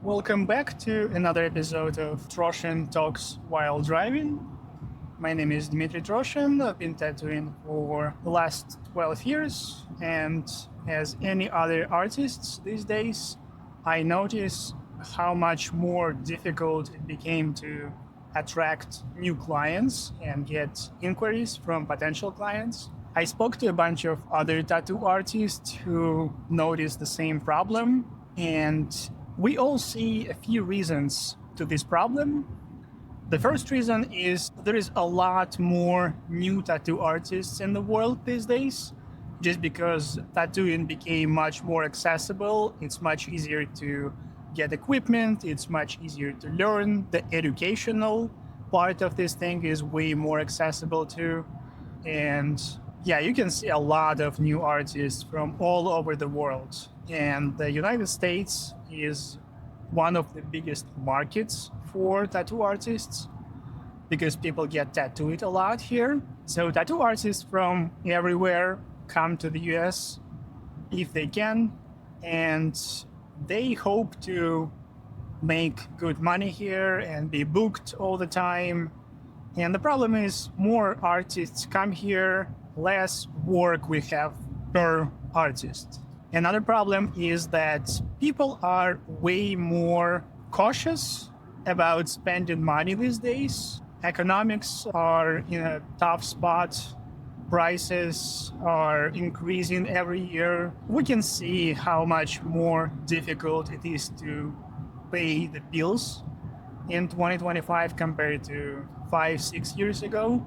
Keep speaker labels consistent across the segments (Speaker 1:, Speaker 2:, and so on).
Speaker 1: Welcome back to another episode of Troshin Talks While Driving. My name is Dmitry Troshin. I've been tattooing for the last 12 years, and as any other artists these days, I notice how much more difficult it became to attract new clients and get inquiries from potential clients. I spoke to a bunch of other tattoo artists who noticed the same problem, and we all see a few reasons to this problem. The first reason is there is a lot more new tattoo artists in the world these days, just because tattooing became much more accessible. It's much easier to get equipment, it's much easier to learn. The educational part of this thing is way more accessible too. And yeah, you can see a lot of new artists from all over the world. And the United States is one of the biggest markets for tattoo artists because people get tattooed a lot here. So tattoo artists from everywhere come to the US if they can, and they hope to make good money here and be booked all the time. And the problem is more artists come here, less work we have per artist. Another problem is that people are way more cautious about spending money these days. Economics are in a tough spot. Prices are increasing every year. We can see how much more difficult it is to pay the bills in 2025 compared to 5-6 years ago.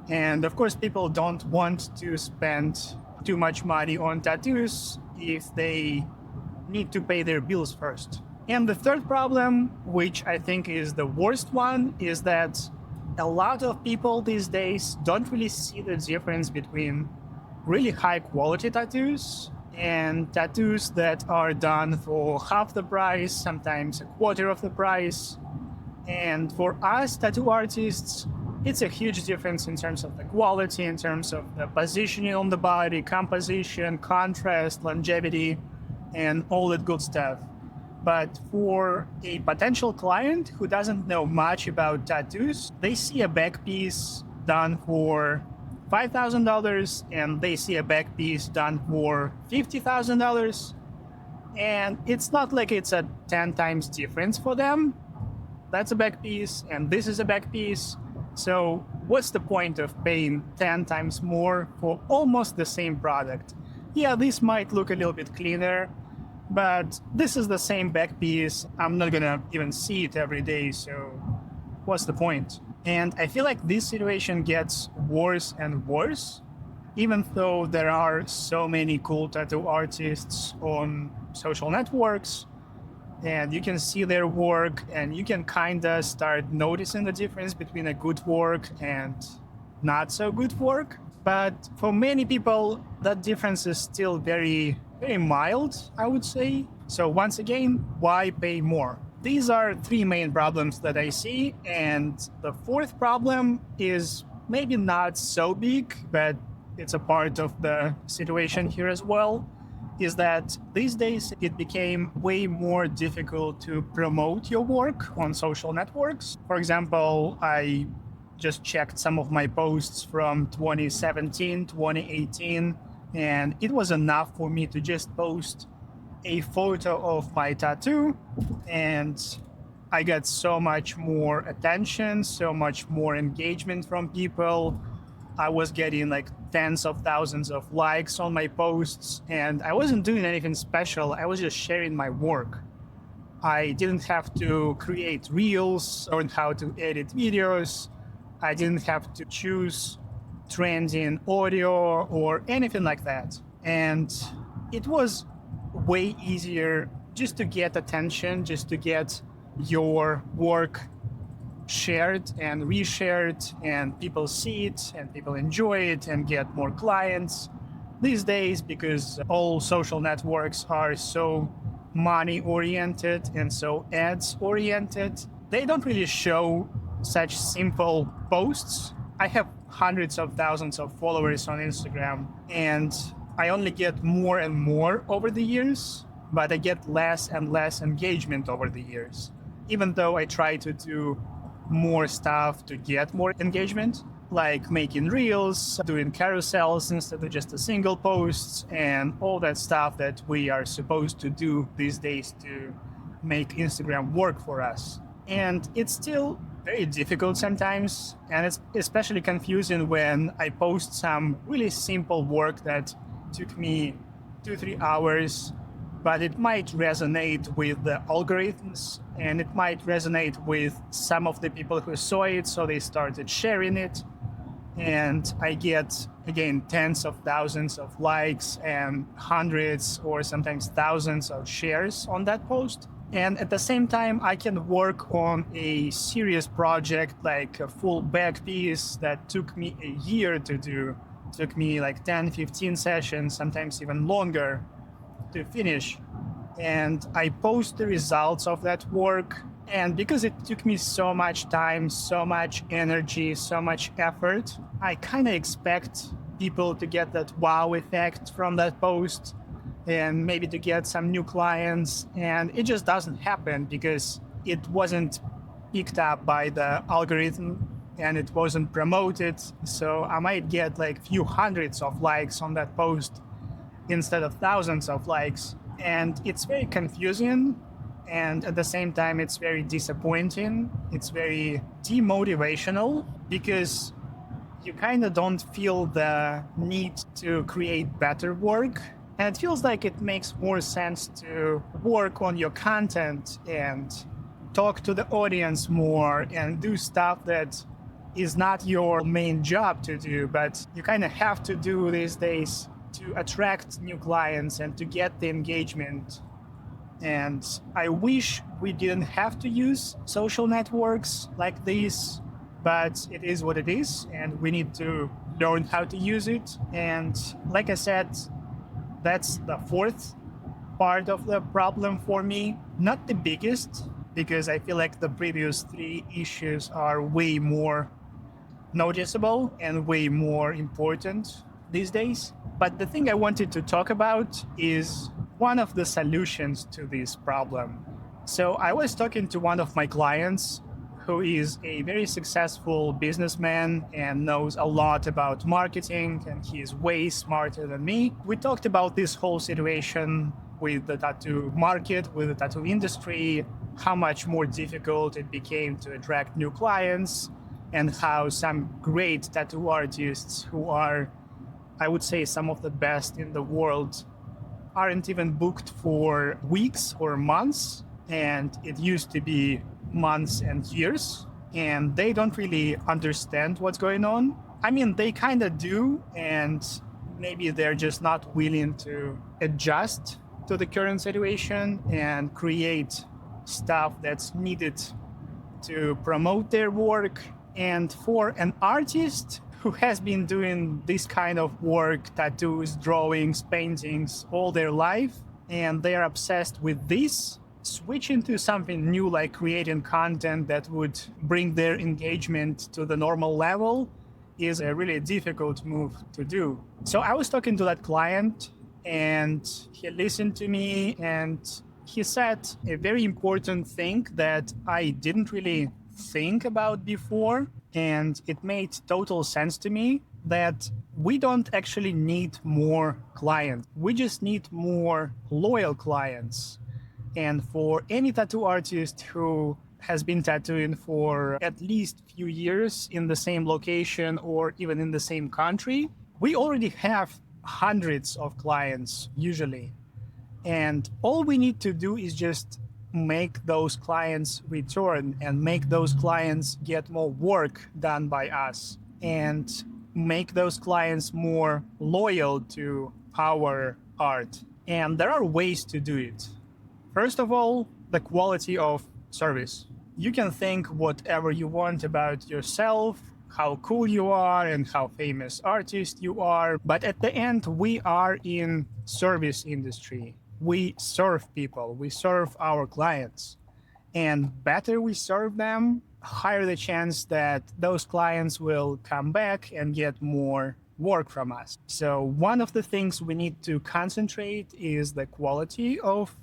Speaker 1: And of course, people don't want to spend too much money on tattoos if they need to pay their bills first. And the third problem, which I think is the worst one, is that a lot of people these days don't really see the difference between really high quality tattoos and tattoos that are done for half the price, sometimes a quarter of the price. And for us tattoo artists, it's a huge difference in terms of the quality, in terms of the positioning on the body, composition, contrast, longevity, and all that good stuff. But for a potential client who doesn't know much about tattoos, they see a back piece done for $5,000 and they see a back piece done for $50,000. And it's not like it's a 10 times difference for them. That's a back piece and this is a back piece. So what's the point of paying 10 times more for almost the same product? Yeah, this might look a little bit cleaner, but this is the same back piece. I'm not gonna even see it every day, so what's the point? And I feel like this situation gets worse and worse, even though there are so many cool tattoo artists on social networks, and you can see their work and you can kind of start noticing the difference between a good work and not so good work. But for many people, that difference is still very, very mild, I would say. So once again, why pay more? These are three main problems that I see. And the fourth problem is maybe not so big, but it's a part of the situation here as well, is that these days it became way more difficult to promote your work on social networks. For example, I just checked some of my posts from 2017, 2018, and it was enough for me to just post a photo of my tattoo, and I got so much more attention, so much more engagement from people. I was getting like tens of thousands of likes on my posts, and I wasn't doing anything special. I was just sharing my work. I didn't have to create reels or how to edit videos. I didn't have to choose trending audio or anything like that. And it was way easier just to get attention, just to get your work shared and reshared, and people see it and people enjoy it and get more clients these days, because all social networks are so money oriented and so ads oriented. They don't really show such simple posts. I have hundreds of thousands of followers on Instagram, and I only get more and more over the years. but I get less and less engagement over the years. Even though I try to do more stuff to get more engagement, like making reels, doing carousels instead of just a single post, and all that stuff that we are supposed to do these days to make Instagram work for us. And it's still very difficult sometimes, and it's especially confusing when I post some really simple work that took me 2-3 hours, but it might resonate with the algorithms, and it might resonate with some of the people who saw it, so they started sharing it, and I get, again, tens of thousands of likes and hundreds or sometimes thousands of shares on that post. And at the same time, I can work on a serious project, like a full back piece that took me a year to do. It took me like 10, 15 sessions, sometimes even longer to finish. And I post the results of that work. And because it took me so much time, so much energy, so much effort, I kind of expect people to get that wow effect from that post and maybe to get some new clients. And it just doesn't happen because it wasn't picked up by the algorithm and it wasn't promoted. So I might get like few hundreds of likes on that post instead of thousands of likes. And it's very confusing. And at the same time, it's very disappointing. It's very demotivational because you kind of don't feel the need to create better work. And it feels like it makes more sense to work on your content and talk to the audience more and do stuff that is not your main job to do, but you kind of have to do these days to attract new clients and to get the engagement. And I wish we didn't have to use social networks like this, but it is what it is, and we need to learn how to use it. And like I said, that's the fourth part of the problem for me. Not the biggest, because I feel like the previous three issues are way more noticeable and way more important these days. But the thing I wanted to talk about is one of the solutions to this problem. So I was talking to one of my clients who is a very successful businessman and knows a lot about marketing, and he is way smarter than me. We talked about this whole situation with the tattoo market, with the tattoo industry, how much more difficult it became to attract new clients, and how some great tattoo artists who are, I would say, some of the best in the world aren't even booked for weeks or months, and it used to be months and years, and they don't really understand what's going on. I mean, they kind of do, and maybe they're just not willing to adjust to the current situation and create stuff that's needed to promote their work. And for an artist who has been doing this kind of work, tattoos, drawings, paintings, all their life, and they are obsessed with this, switching to something new like creating content that would bring their engagement to the normal level is a really difficult move to do. So I was talking to that client and he listened to me, and he said a very important thing that I didn't really think about before, and it made total sense to me, that we don't actually need more clients. We just need more loyal clients. And for any tattoo artist who has been tattooing for at least few years in the same location or even in the same country, we already have hundreds of clients usually. And all we need to do is just make those clients return and make those clients get more work done by us and make those clients more loyal to our art. And there are ways to do it. First of all, the quality of service. You can think whatever you want about yourself, how cool you are and how famous artist you are, but at the end, we are in service industry. We serve people, we serve our clients. And better we serve them, higher the chance that those clients will come back and get more work from us. So one of the things we need to concentrate is the quality of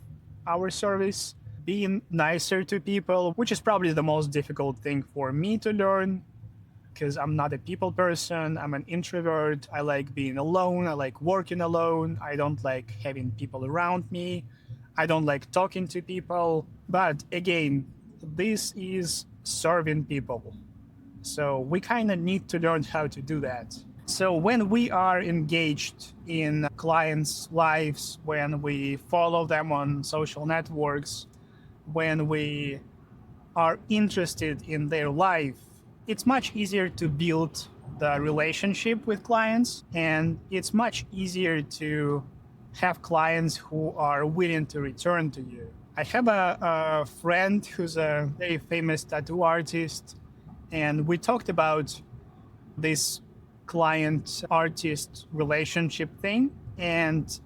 Speaker 1: our service, being nicer to people, which is probably the most difficult thing for me to learn because I'm not a people person. I'm an introvert. I like being alone. I like working alone. I don't like having people around me. I don't like talking to people. But again, this is serving people. So we kind of need to learn how to do that. So when we are engaged in clients' lives, when we follow them on social networks, when we are interested in their life, it's much easier to build the relationship with clients, and it's much easier to have clients who are willing to return to you. I have a friend who's a very famous tattoo artist, and we talked about this client artist relationship thing. And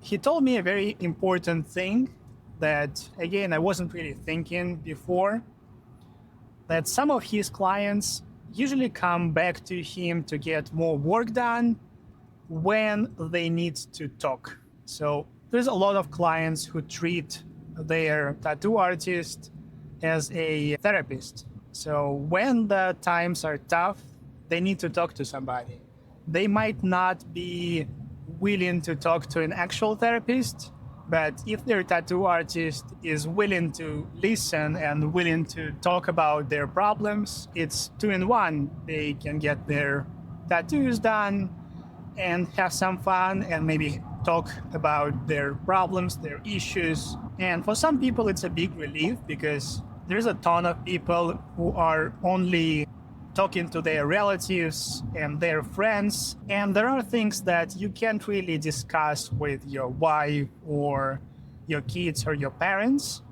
Speaker 1: he told me a very important thing that, again, I wasn't really thinking before, that some of his clients usually come back to him to get more work done when they need to talk. So there's a lot of clients who treat their tattoo artist as a therapist. So when the times are tough, they need to talk to somebody. They might not be willing to talk to an actual therapist, but if their tattoo artist is willing to listen and willing to talk about their problems, it's 2-in-1. They can get their tattoos done and have some fun and maybe talk about their problems, their issues. And for some people, it's a big relief because there's a ton of people who are only talking to their relatives and their friends, and there are things that you can't really discuss with your wife or your kids or your parents.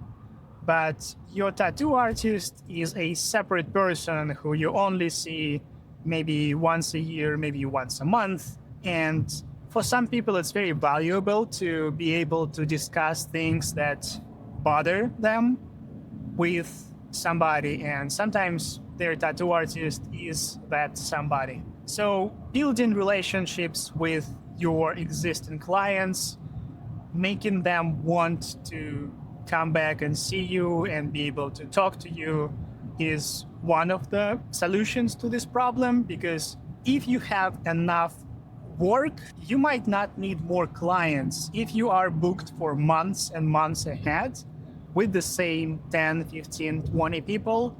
Speaker 1: But your tattoo artist is a separate person who you only see maybe once a year, maybe once a month. And for some people, it's very valuable to be able to discuss things that bother them with somebody, and sometimes their tattoo artist is that somebody. So building relationships with your existing clients, making them want to come back and see you and be able to talk to you is one of the solutions to this problem, because if you have enough work, you might not need more clients. If you are booked for months and months ahead with the same 10, 15, 20 people,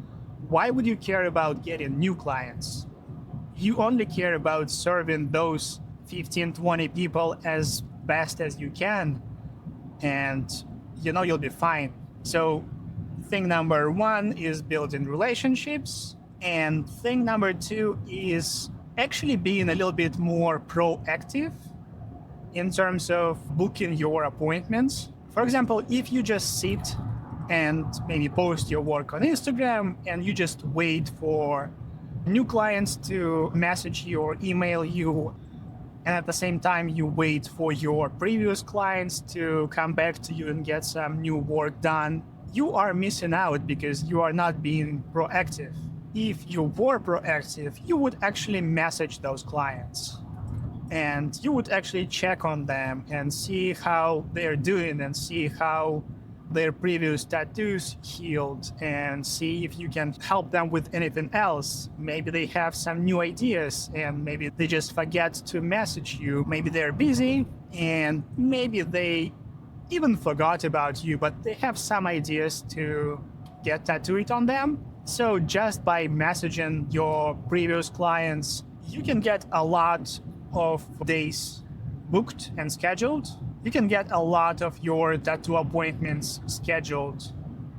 Speaker 1: why would you care about getting new clients? You only care about serving those 15, 20 people as best as you can, and you'll be fine. So thing number one is building relationships, and thing number two is actually being a little bit more proactive in terms of booking your appointments. For example, if you just sit and maybe post your work on Instagram and you just wait for new clients to message you or email you, and at the same time you wait for your previous clients to come back to you and get some new work done, you are missing out because you are not being proactive. If you were proactive, you would actually message those clients and you would actually check on them and see how they're doing and see how their previous tattoos healed and see if you can help them with anything else. Maybe they have some new ideas and maybe they just forget to message you. Maybe they're busy and maybe they even forgot about you, but they have some ideas to get tattooed on them. So just by messaging your previous clients, you can get a lot of days booked and scheduled. You can get a lot of your tattoo appointments scheduled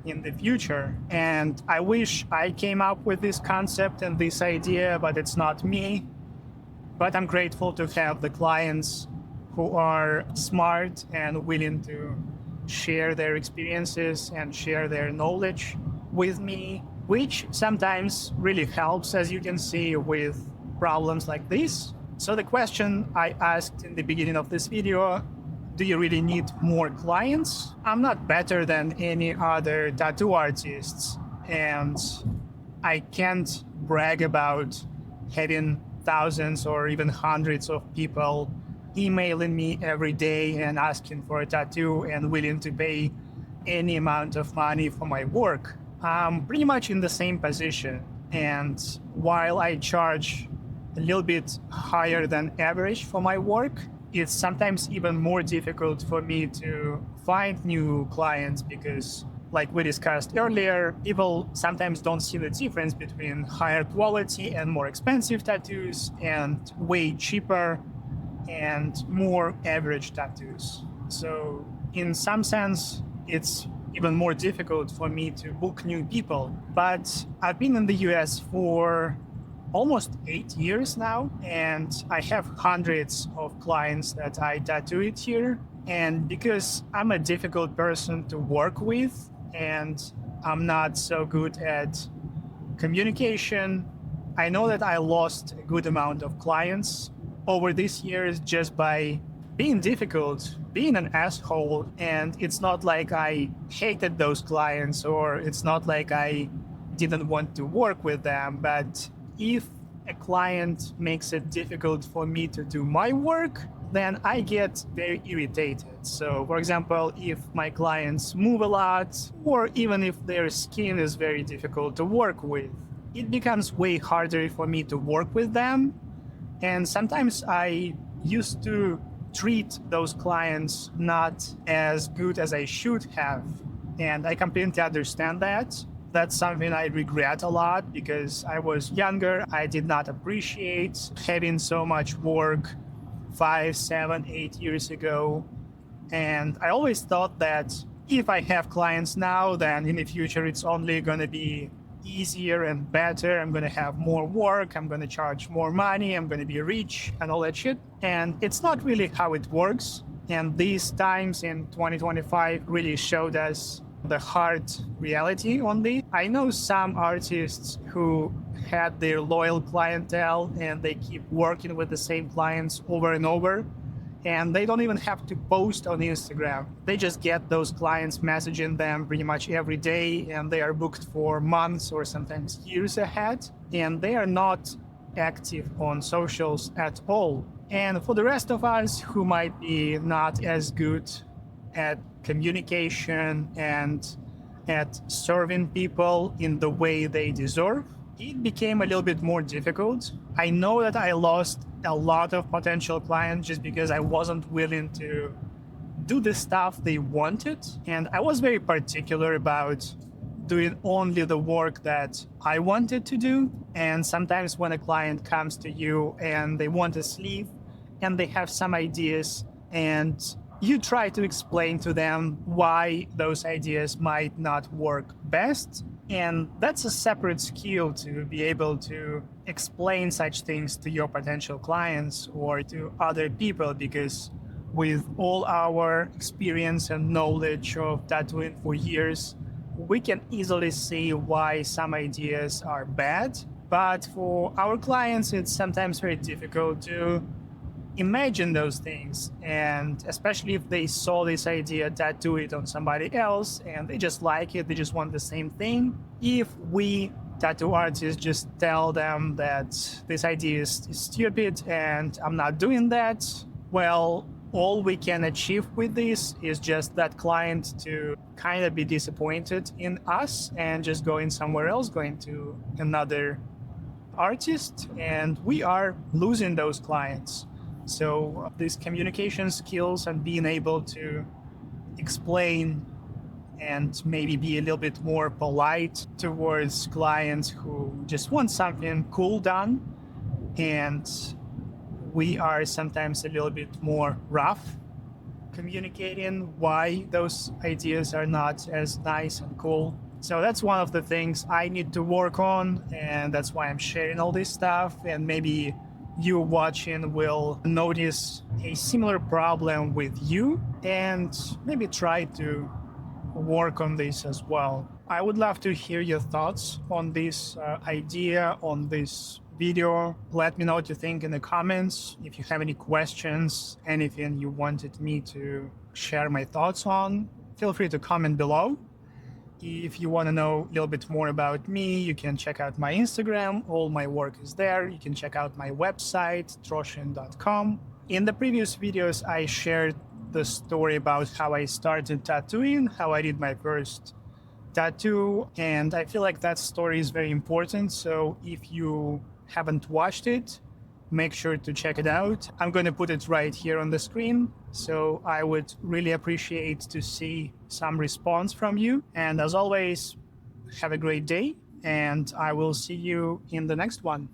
Speaker 1: in the future. And I wish I came up with this concept and this idea, but it's not me. But I'm grateful to have the clients who are smart and willing to share their experiences and share their knowledge with me, which sometimes really helps, as you can see, with problems like this. So the question I asked in the beginning of this video, do you really need more clients? I'm not better than any other tattoo artists, and I can't brag about having thousands or even hundreds of people emailing me every day and asking for a tattoo and willing to pay any amount of money for my work, I'm pretty much in the same position. And while I charge a little bit higher than average for my work, it's sometimes even more difficult for me to find new clients because, like we discussed earlier, people sometimes don't see the difference between higher quality and more expensive tattoos and way cheaper and more average tattoos. So in some sense, it's even more difficult for me to book new people. But I've been in the US for almost 8 years now, and I have hundreds of clients that I tattoo it here. And because I'm a difficult person to work with and I'm not so good at communication, I know that I lost a good amount of clients over these years just by being difficult, being an asshole. And it's not like I hated those clients or it's not like I didn't want to work with them, but if a client makes it difficult for me to do my work, then I get very irritated. So, for example, if my clients move a lot, or even if their skin is very difficult to work with, it becomes way harder for me to work with them. And sometimes I used to treat those clients not as good as I should have. And I completely understand that. That's something I regret a lot because I was younger. I did not appreciate having so much work 5, 7, 8 years ago. And I always thought that if I have clients now, then in the future it's only going to be easier and better. I'm going to have more work. I'm going to charge more money. I'm going to be rich and all that shit. And it's not really how it works. And these times in 2025 really showed us the hard reality on this. I know some artists who had their loyal clientele and they keep working with the same clients over and over, and they don't even have to post on Instagram. They just get those clients messaging them pretty much every day, and they are booked for months or sometimes years ahead, and they are not active on socials at all. And for the rest of us who might be not as good at communication and at serving people in the way they deserve, it became a little bit more difficult. I know that I lost a lot of potential clients just because I wasn't willing to do the stuff they wanted. And I was very particular about doing only the work that I wanted to do. And sometimes when a client comes to you and they want a sleeve and they have some ideas and you try to explain to them why those ideas might not work best. And that's a separate skill to be able to explain such things to your potential clients or to other people, because with all our experience and knowledge of tattooing for years, we can easily see why some ideas are bad. But for our clients, it's sometimes very difficult to imagine those things, and especially if they saw this idea tattoo it on somebody else and they just like it, they just want the same thing. If we tattoo artists just tell them that this idea is stupid and I'm not doing that, well, all we can achieve with this is just that client to kind of be disappointed in us and just going somewhere else, going to another artist, and we are losing those clients. So these communication skills and being able to explain and maybe be a little bit more polite towards clients who just want something cool done, and we are sometimes a little bit more rough communicating why those ideas are not as nice and cool. So that's one of the things I need to work on, and that's why I'm sharing all this stuff. And maybe you watching will notice a similar problem with you and maybe try to work on this as well. I would love to hear your thoughts on this idea, on this video. Let me know what you think in the comments. If you have any questions, anything you wanted me to share my thoughts on, feel free to comment below. If you want to know a little bit more about me, you can check out my Instagram. All my work is there. You can check out my website, Troshin.com. In the previous videos, I shared the story about how I started tattooing, how I did my first tattoo, and I feel like that story is very important. So if you haven't watched it, make sure to check it out. I'm going to put it right here on the screen, so I would really appreciate to see some response from you. And as always, have a great day, and I will see you in the next one.